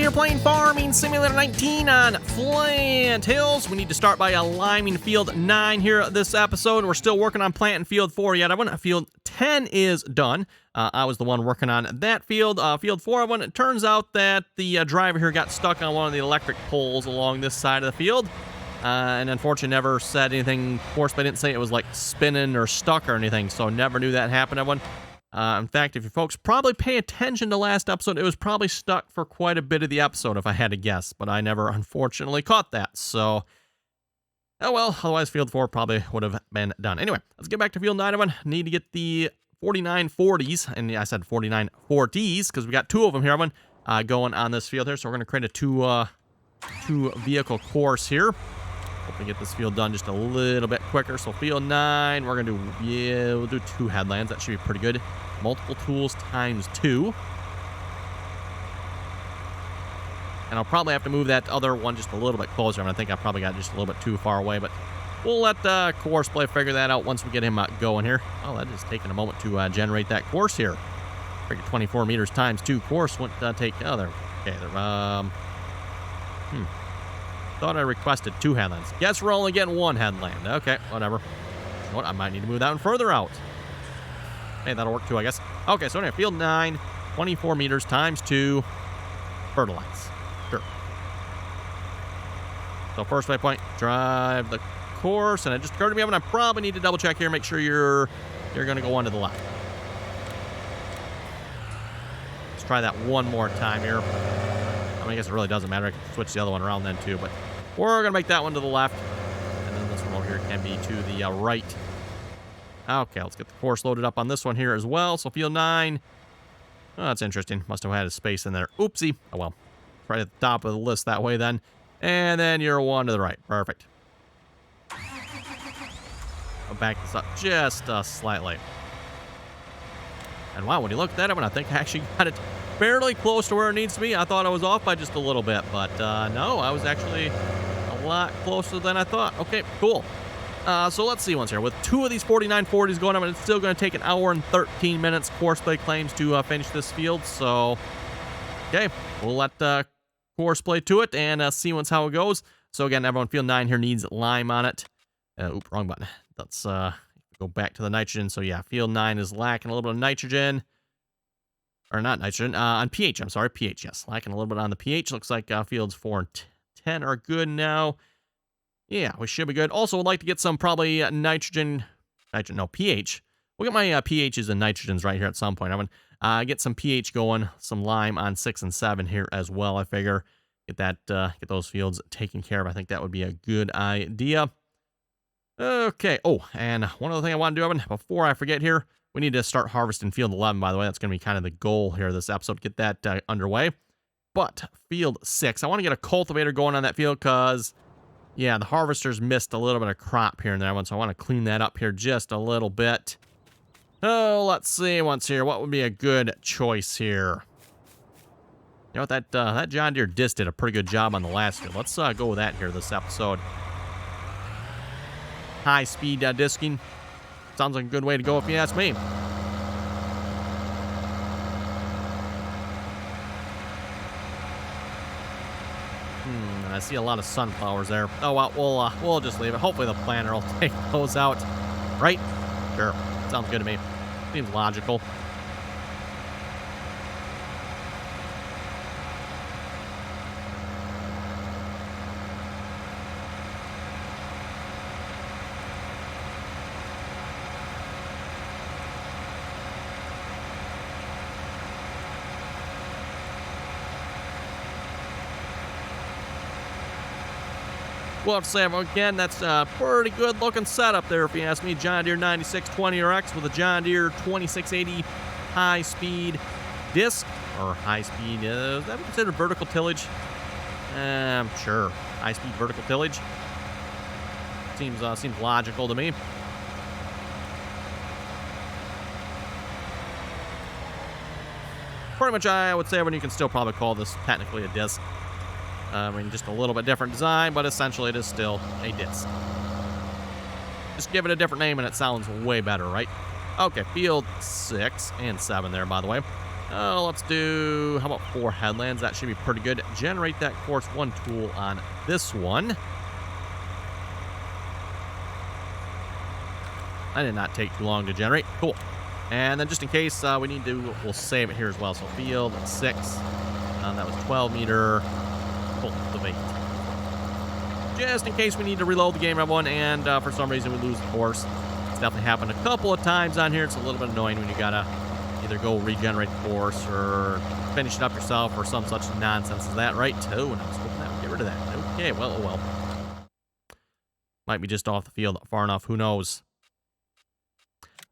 here playing Farming Simulator 19 on Flint Hills. We need to start by liming Field 9 here this episode. We're still working on planting Field 4 yet. Field 10 is done. I was the one working on that field. Field 4, it turns out that the driver here got stuck on one of the electric poles along this side of the field. And unfortunately never said anything. Courseplay didn't say it was like spinning or stuck or anything, so never knew that happened, everyone. In fact, if you folks probably pay attention to last episode, it was probably stuck for quite a bit of the episode, if I had to guess, but I never, unfortunately, caught that, so... Oh well, otherwise Field 4 probably would have been done. Anyway, let's get back to Field 9, everyone. Need to get the 4940s, and I said 4940s, because we got two of them here, everyone, going on this field here, so we're going to create a two-vehicle course here. Hope we get this field done just a little bit quicker. So Field 9, we're going to do, we'll do 2 headlands. That should be pretty good. Multiple tools times 2. And I'll probably have to move that other one just a little bit closer. I think I probably got just a little bit too far away, but we'll let Courseplay figure that out once we get him going here. Oh, that is taking a moment to generate that course here. Figure 24 meters times 2 course wouldn't take... Oh, there. Okay, there. Thought I requested 2 headlands. Guess we're only getting 1 headland. Okay, whatever. You know what? I might need to move that one further out. Hey, that'll work too, I guess. Okay, so anyway, Field 9, 24 meters times 2, fertilize. Sure. So first waypoint, drive the course, and it just occurred to me, I probably need to double check here, make sure you're going to go on to the left. Let's try that one more time here. I guess it really doesn't matter. I can switch the other one around then too, but we're going to make that one to the left, and then this one over here can be to the right. Okay, let's get the course loaded up on this one here as well. So Field 9. Oh, that's interesting. Must have had a space in there. Oopsie. Oh, well. Right at the top of the list that way then. And then you're one to the right. Perfect. I'll back this up just slightly. And wow, when you look at that, I think I actually got it fairly close to where it needs to be. I thought I was off by just a little bit, but no, I was actually a lot closer than I thought. Okay, cool. So let's see once here. With 2 of these 4940s going on, it's still going to take 1 hour and 13 minutes. Courseplay claims to finish this field, so okay, we'll let Courseplay to it and see once how it goes. So again, everyone, Field 9 here needs lime on it. Oop, wrong button. Let's go back to the nitrogen. So yeah, Field 9 is lacking a little bit of nitrogen. Or not nitrogen, on pH, I'm sorry, pH, yes. Lacking a little bit on the pH. Looks like Fields 4 and 10 are good now. Yeah, we should be good. Also, would like to get some probably pH. We'll get my pHs and nitrogens right here at some point. I'm going to get some pH going, some lime on 6 and 7 here as well, I figure. Get those fields taken care of. I think that would be a good idea. Okay, oh, and one other thing I want to do, Evan, before I forget here, we need to start harvesting Field 11, by the way. That's going to be kind of the goal here this episode, get that underway. But Field 6, I want to get a cultivator going on that field because, yeah, the harvesters missed a little bit of crop here and there, so I want to clean that up here just a little bit. Oh, let's see once here. What would be a good choice here? You know what, that John Deere disc did a pretty good job on the last field. Let's go with that here this episode. High-speed disking. Sounds like a good way to go if you ask me. I see a lot of sunflowers there. Oh, well, we'll just leave it. Hopefully the planter will take those out. Right? Sure. Sounds good to me. Seems logical. We'll have to say, again, that's a pretty good looking setup there, if you ask me. John Deere 9620RX with a John Deere 2680 high-speed disc, or high-speed, is that considered vertical tillage? Sure, high-speed vertical tillage. Seems logical to me. Pretty much, I would say, when you can still probably call this technically a disc. Just a little bit different design, but essentially it is still a disc. Just give it a different name and it sounds way better, right? Okay, Field 6 and 7 there, by the way. Let's do, how about 4 headlands? That should be pretty good. Generate that course 1 tool on this one. That did not take too long to generate. Cool. And then just in case we need to, we'll save it here as well. So field 6. That was 12 meter. Cultivate. Just in case we need to reload the game, everyone, and for some reason we lose the course. It's definitely happened a couple of times on here. It's a little bit annoying when you gotta either go regenerate the course or finish it up yourself or some such nonsense as that, right? Oh, and I was hoping that would get rid of that. Okay, well, oh well. Might be just off the field far enough. Who knows?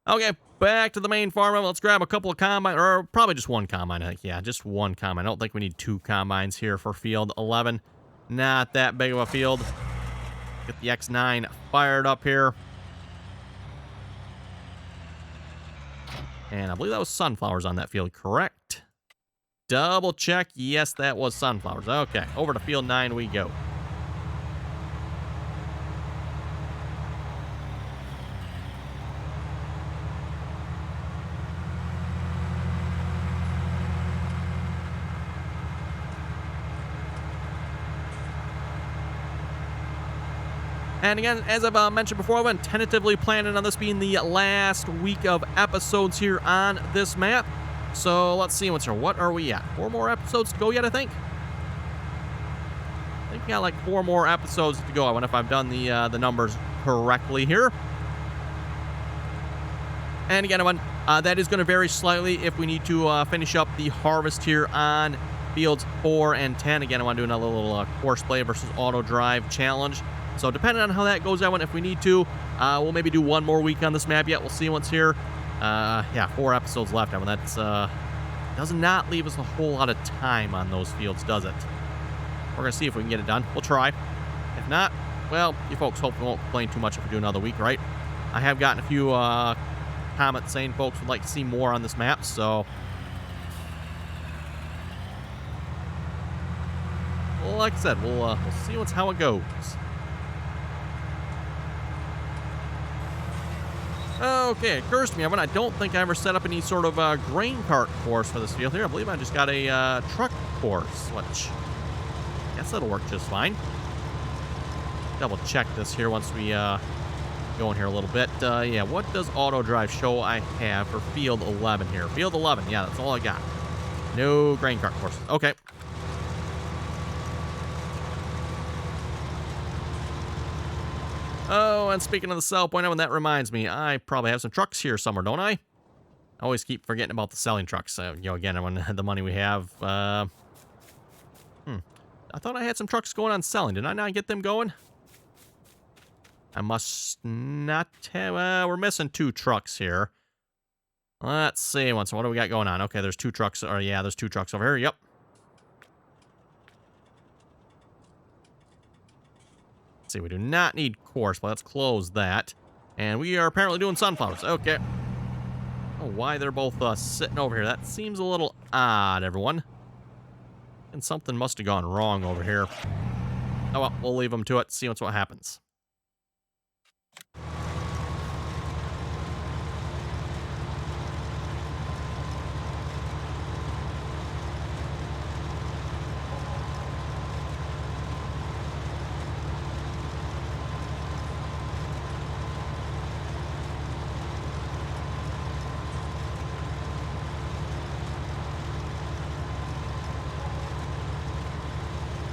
Okay, back to the main farm. Let's grab a couple of combines, or probably just one combine. I think, yeah, just one combine. I don't think we need 2 combines here for field 11. Not that big of a field. Get the X9 fired up here. And I believe that was sunflowers on that field, correct? Double check. Yes, that was sunflowers. Okay, over to field 9 we go. And again, as I've mentioned before, I've been tentatively planning on this being the last week of episodes here on this map. So let's see what's here. What are we at? 4 more episodes to go yet, I think? I think we got like 4 more episodes to go. I wonder if I've done the numbers correctly here. And again, everyone, that is going to vary slightly if we need to finish up the harvest here on fields 4 and 10. Again, I want to do another little Courseplay versus auto drive challenge. So depending on how that goes, everyone, if we need to, we'll maybe do 1 more week on this map yet. We'll see what's here. Yeah, 4 episodes left, everyone. That's does not leave us a whole lot of time on those fields, does it? We're going to see if we can get it done. We'll try. If not, well, you folks hopefully won't complain too much if we do another week, right? I have gotten a few comments saying folks would like to see more on this map, so like I said, we'll see how it goes. Okay, it occurs to me, I don't think I ever set up any sort of grain cart course for this field here. I believe I just got a truck course, which I guess that'll work just fine. Double check this here once we go in here a little bit. Yeah, what does auto drive show I have for field 11 here? Field 11, yeah, that's all I got. No grain cart courses. Okay. Oh, and speaking of the sell point, that reminds me, I probably have some trucks here somewhere, don't I? I always keep forgetting about the selling trucks. Again, when the money we have. I thought I had some trucks going on selling. Did I not get them going? I must not have. We're missing 2 trucks here. Let's see. What do we got going on? Okay, there's 2 trucks. Or yeah, there's 2 trucks over here. Yep. See, we do not need course, but let's close that. And we are apparently doing sunflowers. Okay. Oh, why they're both sitting over here. That seems a little odd, everyone. And something must have gone wrong over here. Oh, well, we'll leave them to it. See what happens.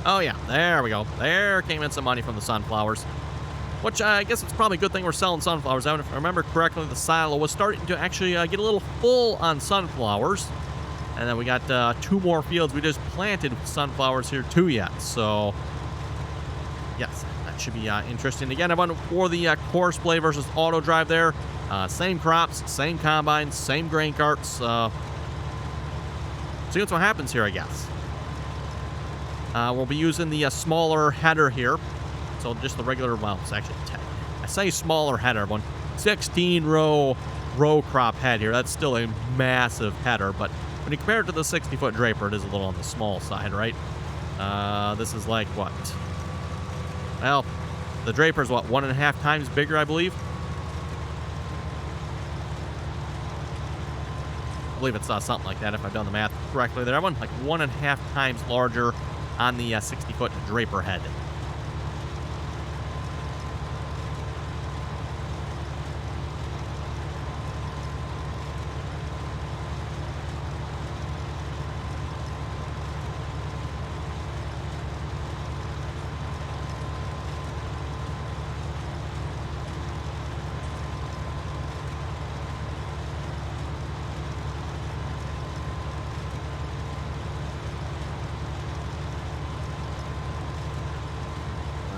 Oh, yeah, there we go. There came in some money from the sunflowers, which I guess it's probably a good thing we're selling sunflowers. If I remember correctly, the silo was starting to actually get a little full on sunflowers. And then we got 2 more fields we just planted with sunflowers here too yet. So, yes, that should be interesting. Again, everyone, for the Courseplay versus auto drive there, same crops, same combines, same grain carts. See what happens here, I guess. We'll be using the smaller header here. So just the regular, well, it's actually 10. I say smaller header, everyone. 16 row crop head here. That's still a massive header, but when you compare it to the 60-foot draper, it is a little on the small side, right? This is like what? Well, the draper is what, 1.5 times bigger, I believe. believe it's something like that if I've done the math correctly there. I went like 1.5 times larger on the 60-foot Draper head.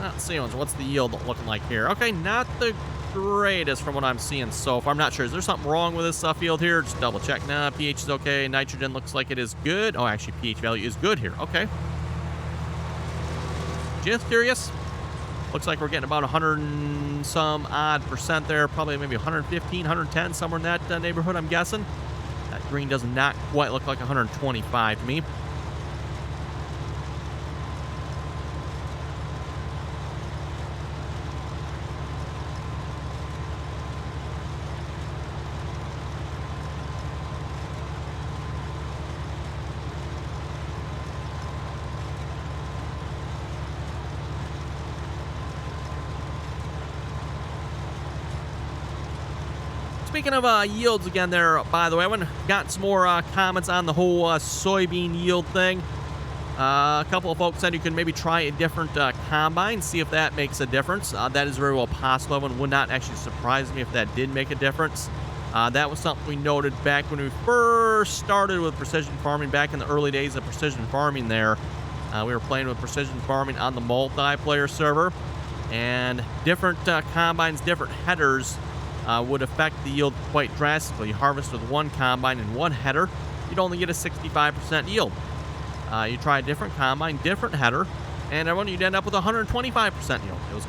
Let's see, what's the yield looking like here? Okay, not the greatest from what I'm seeing so far. I'm not sure. Is there something wrong with this field here? Just double check. Nah, pH is okay. Nitrogen looks like it is good. Oh, actually, pH value is good here. Okay. Just curious. Looks like we're getting about 100 and some odd percent there. Probably maybe 115, 110, somewhere in that neighborhood, I'm guessing. That green does not quite look like 125 to me. Speaking of yields again there, by the way, I went and got some more comments on the whole soybean yield thing. A couple of folks said you can maybe try a different combine, see if that makes a difference. That is very well possible, and would not actually surprise me if that did make a difference. That was something we noted back when we first started with precision farming, back in the early days of precision farming there. We were playing with precision farming on the multiplayer server, and different combines, different headers would affect the yield quite drastically. You harvest with one combine and one header, you'd only get a 65% yield. You try a different combine, different header, and everyone, you'd end up with 125% yield. It was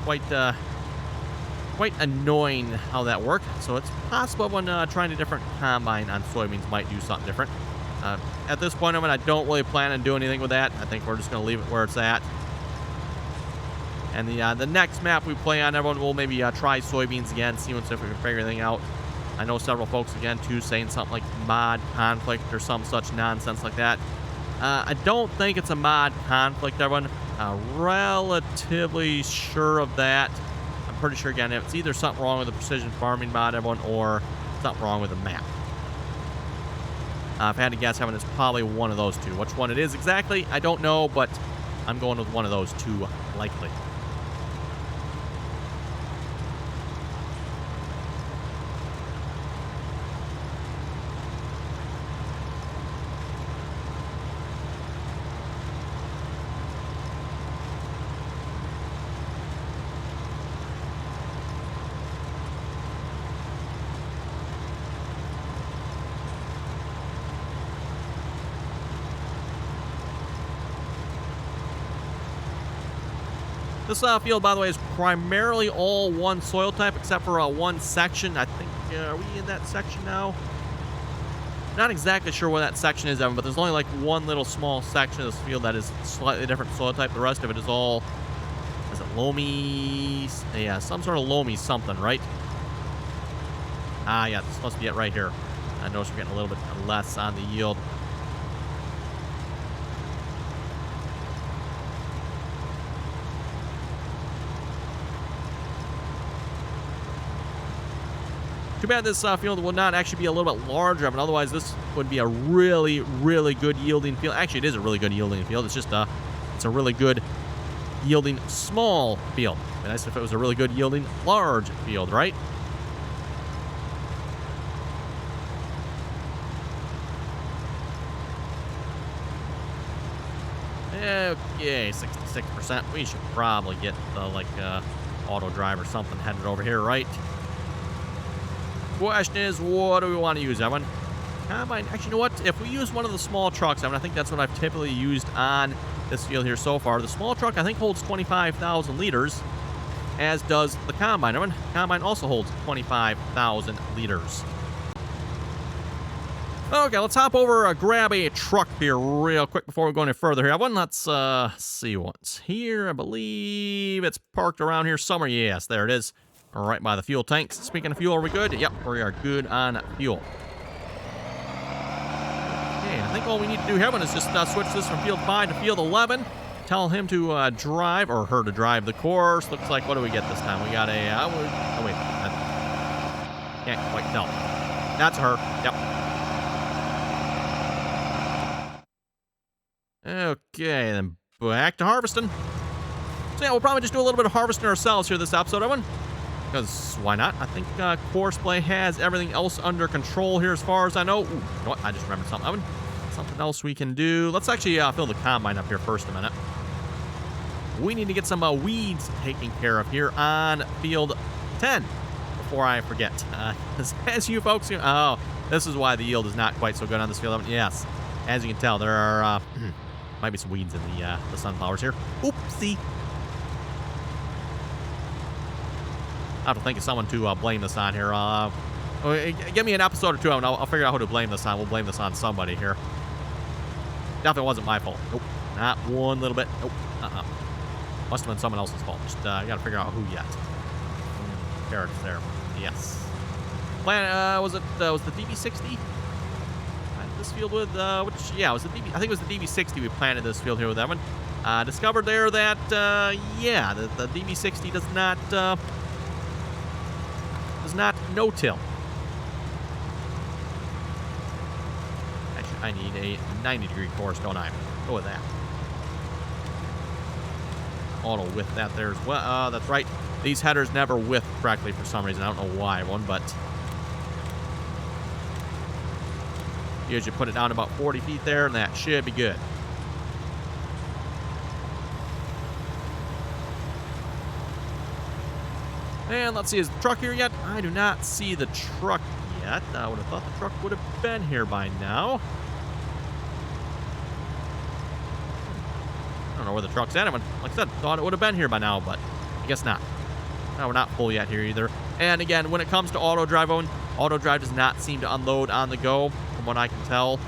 quite annoying how that worked. So it's possible when trying a different combine on soybeans might do something different. At this point, I don't really plan on doing anything with that. I think we're just going to leave it where it's at. And the next map we play on, everyone will maybe try soybeans again, see if we can figure anything out. I know several folks, again, too, saying something like mod conflict or some such nonsense like that. I don't think it's a mod conflict, everyone. Relatively sure of that. I'm pretty sure, again, it's either something wrong with the precision farming mod, everyone, or something wrong with the map. If I had to guess, everyone, it's probably one of those two. Which one it is exactly, I don't know, but I'm going with one of those two, likely. This field, by the way, is primarily all one soil type, except for one section. I think, are we in that section now? Not exactly sure where that section is, Evan, but there's only like one little small section of this field that is slightly different soil type. The rest of it is all, is it loamy? Yeah, some sort of loamy something, right? Ah, yeah, this must be it right here. I notice we're getting a little bit less on the yield. Too bad this field will not actually be a little bit larger, but otherwise this would be a really, really good yielding field. Actually, it is a really good yielding field. It's just it's a really good yielding small field. It'd be nice if it was a really good yielding large field, right? Okay, 66%. We should probably get the auto drive or something headed over here, right? Question is, what do we want to use, Evan? Combine. Actually, you know what? If we use one of the small trucks, Evan, I think that's what I've typically used on this field here so far. The small truck, I think, holds 25,000 liters, as does the combine. Evan, combine also holds 25,000 liters. Okay, let's hop over, grab a truck here real quick before we go any further here. Evan, let's see what's here. I believe it's parked around here somewhere. Yes, there it is. Right by the fuel tanks. Speaking of fuel, are we good? Yep, we are good on fuel. Okay, I think all we need to do here is just switch this from field 5 to field 11. Tell him to drive, or her to drive the course. Looks like, what do we get this time? We got a, oh wait, I can't quite tell. That's her, yep. Okay, then back to harvesting. So yeah, we'll probably just do a little bit of harvesting ourselves here this episode, everyone. Because why not? I think Courseplay has everything else under control here as far as I know. Ooh, you know what? I just remembered something, Evan. Something else we can do. Let's actually fill the combine up here first a minute. We need to get some weeds taken care of here on field 10 before I forget. As you folks, oh, this is why the yield is not quite so good on this field. Yes, as you can tell, there are might be some weeds in the sunflowers here. Oopsie. I have to think of someone to blame this on here. Give me an episode or two, and I'll figure out who to blame this on. We'll blame this on somebody here. Definitely wasn't my fault. Nope, not one little bit. Nope. Must have been someone else's fault. Just gotta figure out who yet. Carrots there. Yes. Plan. Was the DB60? This field with which? Yeah, it was the DB. I think it was the DB60 we planted this field here with Evan. Discovered there that yeah, the DB60 does not no-till. Actually, I need a 90-degree course, don't I? Go with that. Auto width that there as well. That's right. These headers never width correctly for some reason. I don't know why one, but you usually put it down about 40 feet there, and that should be good. And let's see, is the truck here yet? I do not see the truck yet. I would have thought the truck would have been here by now. I don't know where the truck's at. Like I said, thought it would have been here by now, but I guess not. No, we're not full yet here either. And again, when it comes to auto drive, auto drive does not seem to unload on the go, from what I can tell.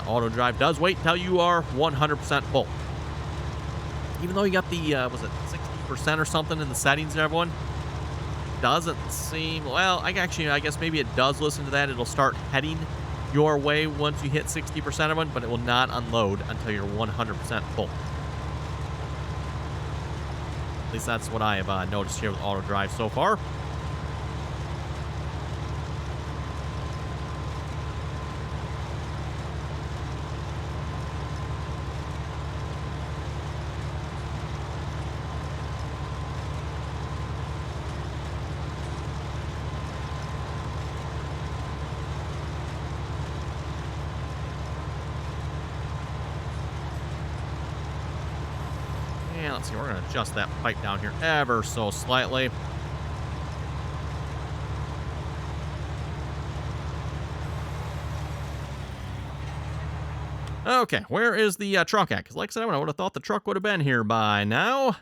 Auto drive does wait until you are 100% full. Even though you got the, was it 60% or something in the settings there, everyone? Doesn't seem, well, I guess maybe it does listen to that. It'll start heading your way once you hit 60% of it, but it will not unload until you're 100% full. At least that's what I have noticed here with auto drive so far. Let's see, we're going to adjust that pipe down here ever so slightly. Okay, where is the truck at? Because like I said, I would have thought the truck would have been here by now.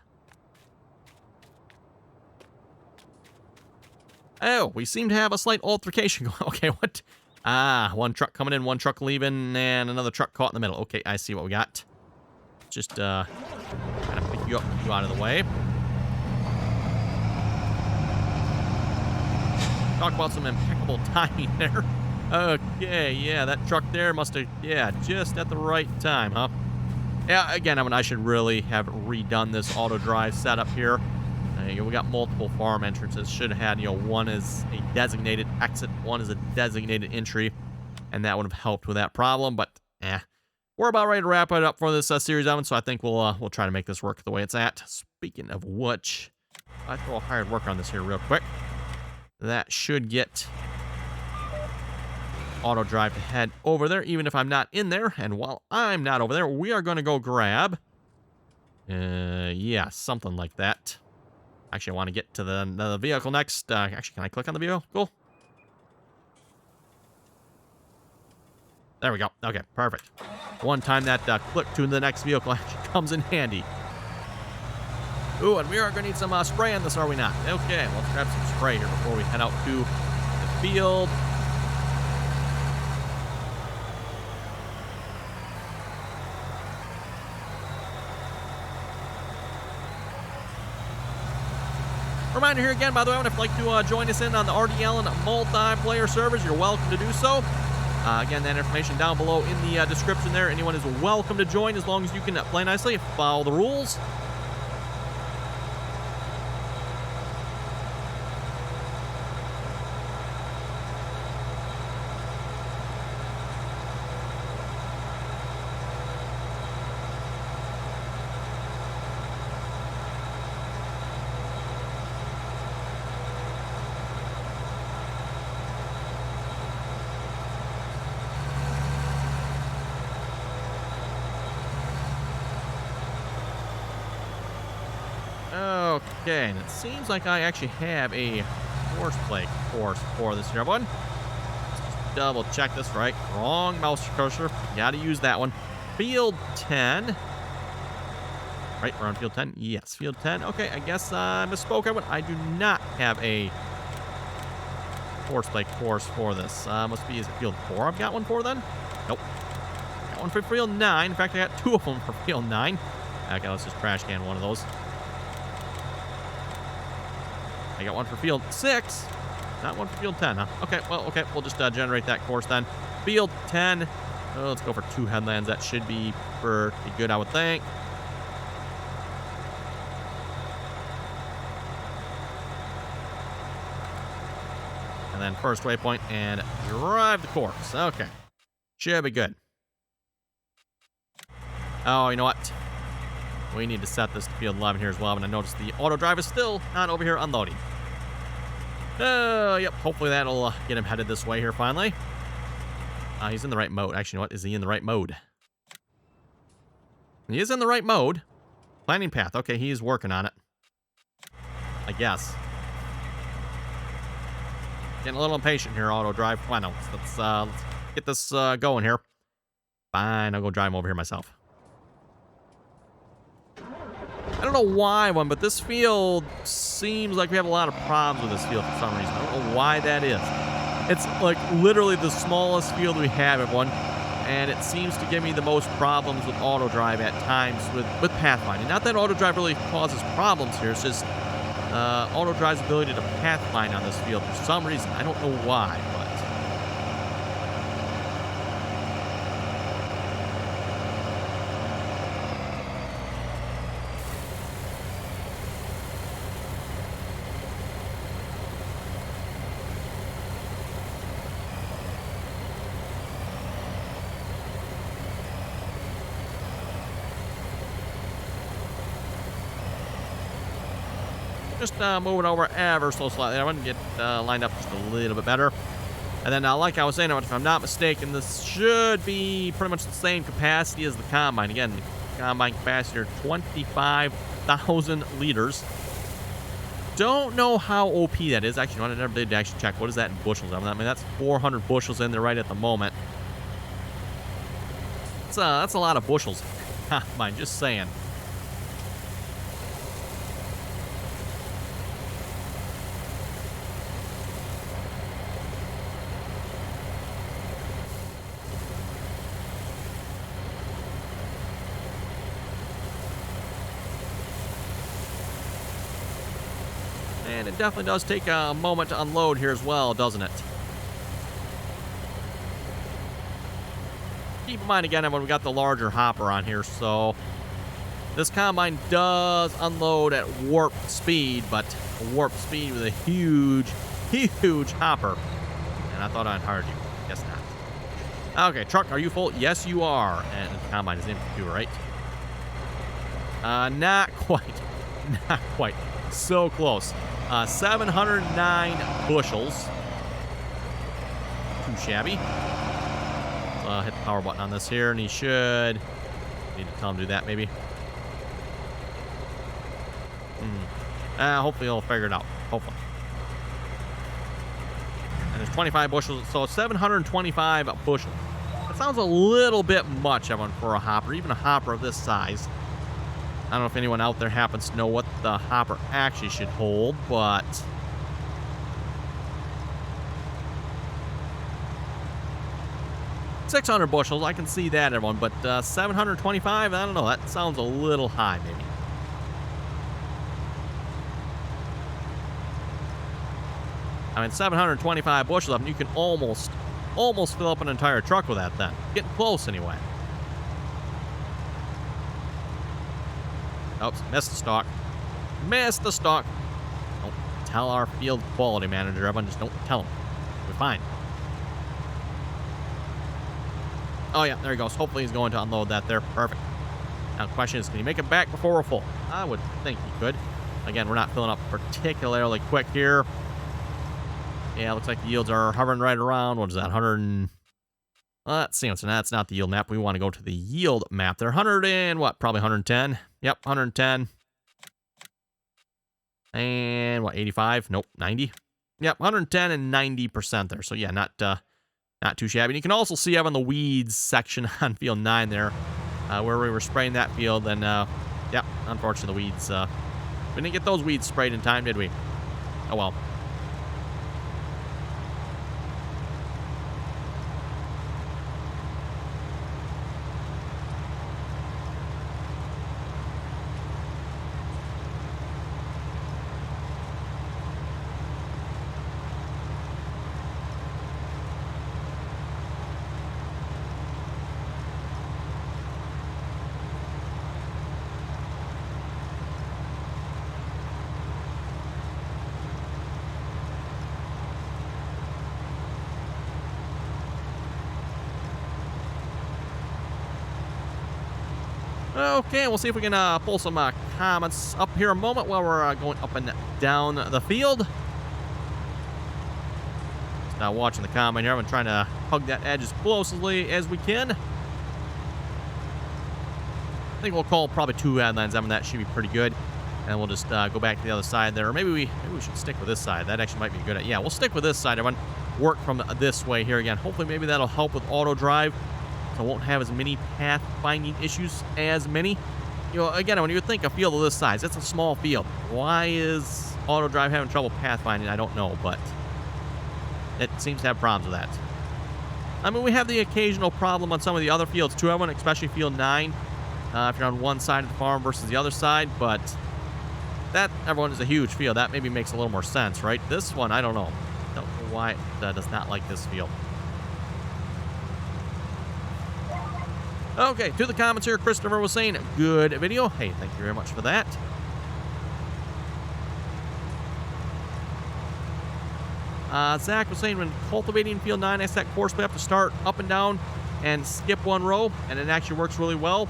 Oh, we seem to have a slight altercation going. Okay, what? One truck coming in, one truck leaving, and another truck caught in the middle. Okay, I see what we got. Just, kind of pick you up, move you out of the way. Talk about some impeccable timing there. Okay, yeah, that truck there must have, yeah, just at the right time, huh? Yeah, again, I mean, I should really have redone this auto drive setup here. We got multiple farm entrances. Should have had, one is a designated exit, one is a designated entry, and that would have helped with that problem, but, we're about ready to wrap it up for this series, Evan, so I think we'll try to make this work the way it's at. Speaking of which, I throw a hired worker on this here real quick. That should get auto drive to head over there, even if I'm not in there. And while I'm not over there, we are going to go grab, yeah, something like that. Actually, I want to get to the vehicle next. Actually, can I click on the vehicle? Cool. There we go. Okay, perfect. One time that click to the next vehicle actually comes in handy. Ooh, and we are going to need some spray on this, are we not? Okay, let's grab some spray here before we head out to the field. Reminder here again, by the way, if you'd like to join us in on the RDAllen multiplayer servers, you're welcome to do so. Again, that information down below in the description there. Anyone is welcome to join as long as you can play nicely, follow the rules. Okay, and it seems like I actually have a Courseplay course for this here, everyone. Let's just double check this right. Wrong mouse cursor. Gotta use that one. Field 10. Right, we're on field 10? Yes, field 10. Okay, I guess I misspoke, everyone. I do not have a Courseplay course for this. Must be, is it field 4 I've got one for then? Nope. Got one for field 9. In fact, I got 2 of them for field 9. Okay, let's just trash can one of those. I got one for field 6, not one for field 10, huh? Okay, well, okay, we'll just generate that course then. Field 10, oh, let's go for 2 headlands. That should be pretty good, I would think. And then first waypoint and drive the course. Okay, should be good. Oh, you know what? We need to set this to field 11 here as well, and I noticed the auto drive is still not over here unloading. Yep, hopefully that'll get him headed this way here finally. He's in the right mode. Actually, you know what? Is he in the right mode? He is in the right mode. Planning path. Okay, he's working on it. I guess. Getting a little impatient here, auto drive. Why not? Let's get this going here. Fine, I'll go drive him over here myself. I don't know why, but this field seems like we have a lot of problems with this field for some reason. I don't know why that is. It's like literally the smallest field we have, everyone, and it seems to give me the most problems with auto drive at times with pathfinding. Not that auto drive really causes problems here, it's just auto drive's ability to pathfind on this field for some reason. I don't know why, but just moving over ever so slightly. I want to get lined up just a little bit better. And then, like I was saying, if I'm not mistaken, this should be pretty much the same capacity as the Combine. Again, the Combine capacity are 25,000 liters. Don't know how OP that is. Actually, I never did actually check. What is that in bushels? I mean, that's 400 bushels in there right at the moment. That's a lot of bushels. Combine, just saying. And it definitely does take a moment to unload here as well, doesn't it? Keep in mind again, when we got the larger hopper on here, so this Combine does unload at warp speed, but warp speed with a huge, huge hopper. And I thought I'd hired you. Guess not. Okay, truck, are you full? Yes, you are. And the Combine is in computer, right? Not quite. Not quite. So close. 709 bushels. Too shabby. Hit the power button on this here, and he should need to tell him to do that, maybe. Hopefully he'll figure it out. Hopefully. And there's 25 bushels, so 725 bushels. That sounds a little bit much, everyone, for a hopper, even a hopper of this size. I don't know if anyone out there happens to know what the hopper actually should hold, but 600 bushels, I can see that, everyone, but 725, I don't know, that sounds a little high, maybe. I mean, 725 bushels, I mean, you can almost almost fill up an entire truck with that then. Getting close anyway. Oops, missed the stalk. Missed the stalk. Don't tell our field quality manager, everyone. Just don't tell him. We're fine. Oh, yeah, there he goes. Hopefully he's going to unload that there. Perfect. Now the question is, can he make it back before we're full? I would think he could. Again, we're not filling up particularly quick here. Yeah, looks like the yields are hovering right around, what is that, 100 and... let's see, that's not the yield map. We want to go to the yield map. They're 100 and what? Probably 110. Yep, 110. And what, 85? Nope, 90. Yep, 110 and 90% there. So yeah, not too shabby. And you can also see up on the weeds section on field 9 there, where we were spraying that field. And yep, unfortunately the weeds, we didn't get those weeds sprayed in time, did we? Oh well. Okay, we'll see if we can pull some comments up here a moment while we're going up and down the field. Just now watching the comment here. I'm trying to hug that edge as closely as we can. I think we'll call probably 2 ad lines. I mean, that should be pretty good. And we'll just go back to the other side there. Or maybe we should stick with this side. That actually might be good. Yeah, we'll stick with this side, everyone. Work from this way here again. Hopefully, maybe that'll help with auto drive. So I won't have as many path finding issues as many. You know, again, when you think a field of this size, it's a small field. Why is auto drive having trouble path finding? I don't know, but it seems to have problems with that. I mean, we have the occasional problem on some of the other fields too, everyone, especially field 9. If you're on one side of the farm versus the other side, but that, everyone, is a huge field. That maybe makes a little more sense, right? This one, I don't know. Don't know why it does not like this field. Okay, to the comments here, Christopher was saying, good video. Hey, thank you very much for that. Zach was saying, when cultivating field 9, I set Courseplay up to start up and down and skip one row, and it actually works really well.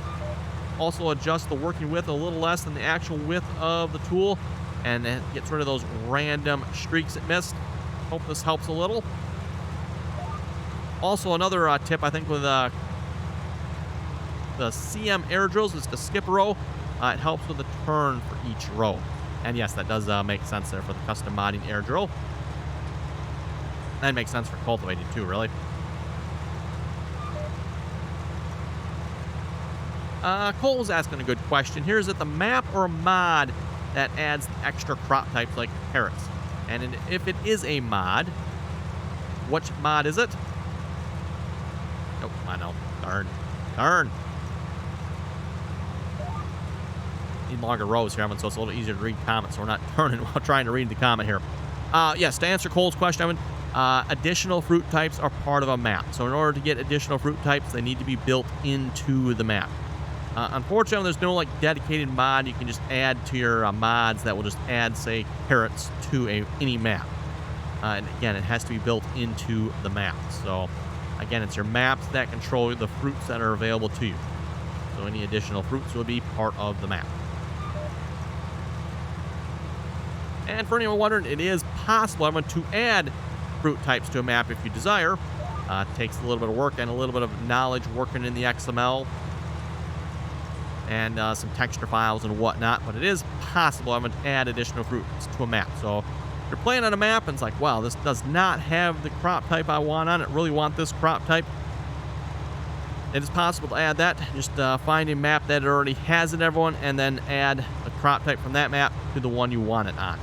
Also adjust the working width a little less than the actual width of the tool, and it gets rid of those random streaks it missed. Hope this helps a little. Also, another tip, I think, with the CM air drills is to skip a row. It helps with the turn for each row. And yes, that does make sense there for the custom modding air drill. That makes sense for cultivating too, really. Cole was asking a good question. Here, is it the map or a mod that adds extra crop types like carrots? And if it is a mod, which mod is it? Nope, I know. Darn. Need longer rows here, so it's a little easier to read comments, so we're not turning while trying to read the comment here. Yes, to answer Cole's question, additional fruit types are part of a map. So in order to get additional fruit types, they need to be built into the map. Unfortunately, there's no dedicated mod you can just add to your mods that will just add, say, carrots to any map. And again, it has to be built into the map. So again, it's your maps that control the fruits that are available to you. So any additional fruits will be part of the map. And for anyone wondering, it is possible to add fruit types to a map if you desire. It takes a little bit of work and a little bit of knowledge working in the XML and some texture files and whatnot, but it is possible to add additional fruits to a map. So if you're playing on a map and it's like, wow, this does not have the crop type I want on it, really want this crop type, it is possible to add that. Just find a map that already has it, everyone, and then add a crop type from that map to the one you want it on.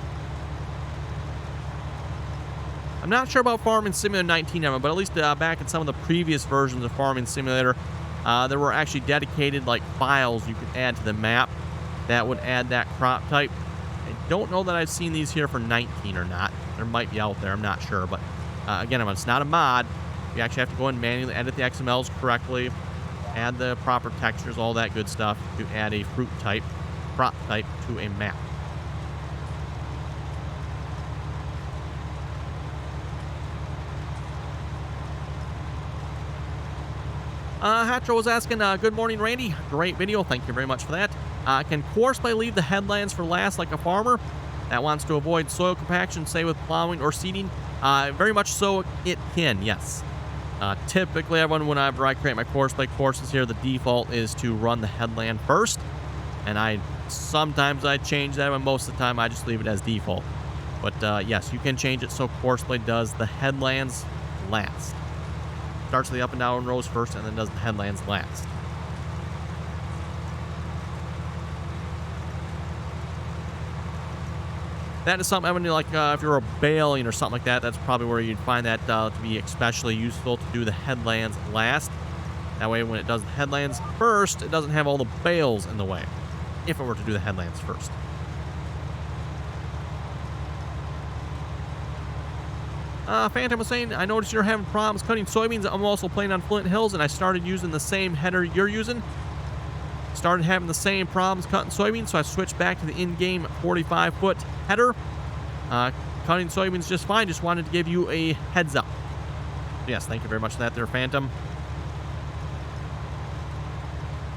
I'm not sure about Farming Simulator 19, but at least back in some of the previous versions of Farming Simulator, there were actually dedicated files you could add to the map that would add that crop type. I don't know that I've seen these here for 19 or not. There might be out there, I'm not sure, but again, it's not a mod. You actually have to go and manually edit the XMLs correctly, add the proper textures, all that good stuff to add a fruit type, crop type to a map. Hatcher was asking, good morning, Randy. Great video. Thank you very much for that. Can Courseplay leave the headlands for last like a farmer that wants to avoid soil compaction, say with plowing or seeding? Very much so, it can, yes. Typically, everyone, whenever I create my Courseplay courses here, the default is to run the headland first. And sometimes I change that, but most of the time I just leave it as default. But yes, you can change it so Courseplay does the headlands last. Starts with the up and down rows first and then does the headlands last. That is something, Evan, like if you're a baling or something like that, that's probably where you'd find that to be especially useful to do the headlands last. That way when it does the headlands first, it doesn't have all the bales in the way, if it were to do the headlands first. Phantom was saying, I noticed you're having problems cutting soybeans. I'm also playing on Flint Hills, and I started using the same header you're using. Started having the same problems cutting soybeans, so I switched back to the in-game 45-foot header. Cutting soybeans just fine. Just wanted to give you a heads up. Yes, thank you very much for that there, Phantom.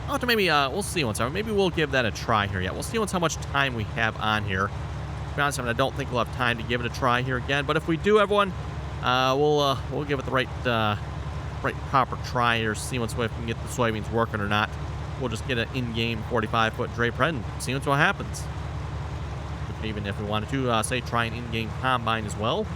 I'll have to maybe, we'll see once. Maybe we'll give that a try here yet. We'll see once how much time we have on here. To be honest, I don't think we'll have time to give it a try here again. But if we do, everyone, we'll give it the right proper try here. See once if we can get the soybeans working or not. We'll just get an in-game 45-foot drape head and see what happens. We could even, if we wanted to, say try an in-game combine as well.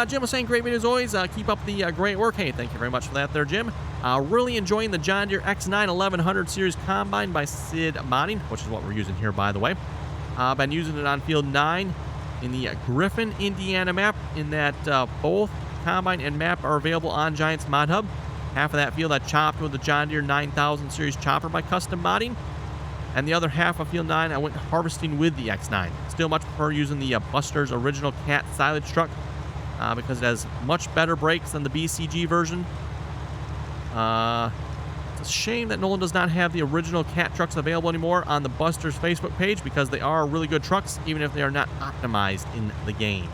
Jim was saying, great video as always. Keep up the great work. Hey, thank you very much for that there, Jim. Really enjoying the John Deere X9 1100 Series Combine by Sid Modding, which is what we're using here, by the way. Been using it on Field 9 in the Griffin, Indiana map, in that both Combine and map are available on Giants Mod Hub. Half of that field I chopped with the John Deere 9000 Series chopper by custom modding. And the other half of Field 9 I went harvesting with the X9. Still much prefer using the Buster's original cat silage truck. Because it has much better brakes than the BCG version. It's a shame that Nolan does not have the original cat trucks available anymore on the Buster's Facebook page, because they are really good trucks, even if they are not optimized in the game.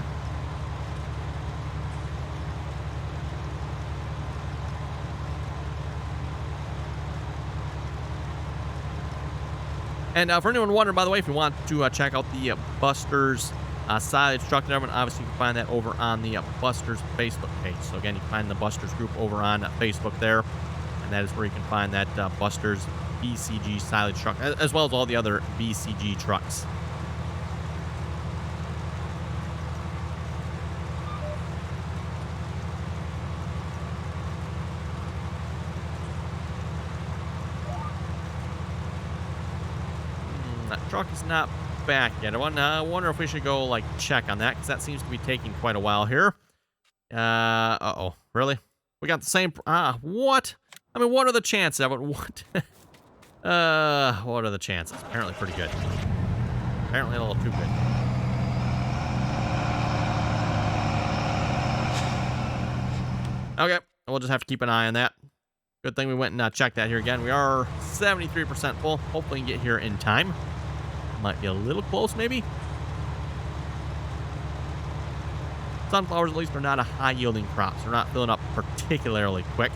And for anyone wondering, by the way, if you want to check out the Buster's silage truck and everyone, obviously you can find that over on the Buster's Facebook page. So again, you can find the Buster's group over on Facebook there, and that is where you can find that Buster's BCG silage truck, as well as all the other BCG trucks. That truck is not back yet. I wonder if we should go like check on that, because that seems to be taking quite a while here. Uh-oh. Really? We got the same... what? I mean, what are the chances of it? What? What are the chances? Apparently pretty good. Apparently a little too good. Okay. We'll just have to keep an eye on that. Good thing we went and checked that here again. We are 73% full. Hopefully we can get here in time. Might be a little close, maybe. Sunflowers, at least, are not a high-yielding crop, so they're not filling up particularly quick.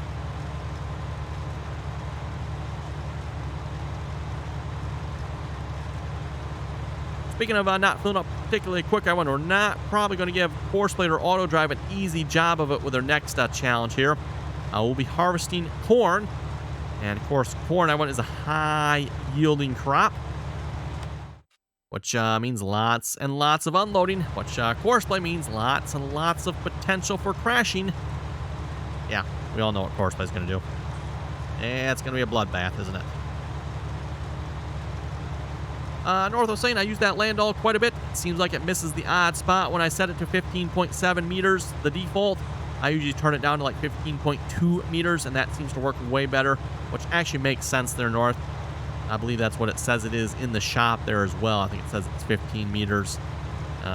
Speaking of not filling up particularly quick, we're not probably going to give Courseplay or Auto Drive an easy job of it with our next challenge here. We'll be harvesting corn, and of course, corn is a high-yielding crop, which means lots and lots of unloading, which Courseplay means lots and lots of potential for crashing. Yeah, we all know what Courseplay is going to do. Yeah, it's going to be a bloodbath, isn't it? North was saying I use that land all quite a bit. It seems like it misses the odd spot when I set it to 15.7 meters, the default. I usually turn it down to like 15.2 meters, and that seems to work way better, which actually makes sense there, North. I believe that's what it says it is in the shop there as well. I think it says it's 15 meters.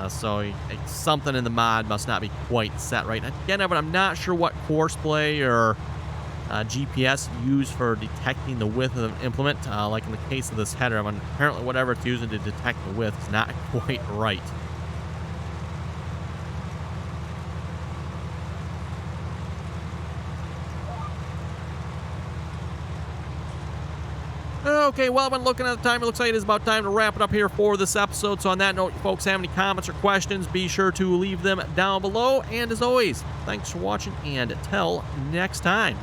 So something in the mod must not be quite set right. Again, but I'm not sure what Courseplay or GPS use for detecting the width of an implement. Like in the case of this header, apparently whatever it's using to detect the width is not quite right. Okay, well, I've been looking at the time. It looks like it is about time to wrap it up here for this episode. So on that note, if you folks have any comments or questions, be sure to leave them down below. And as always, thanks for watching, and till next time.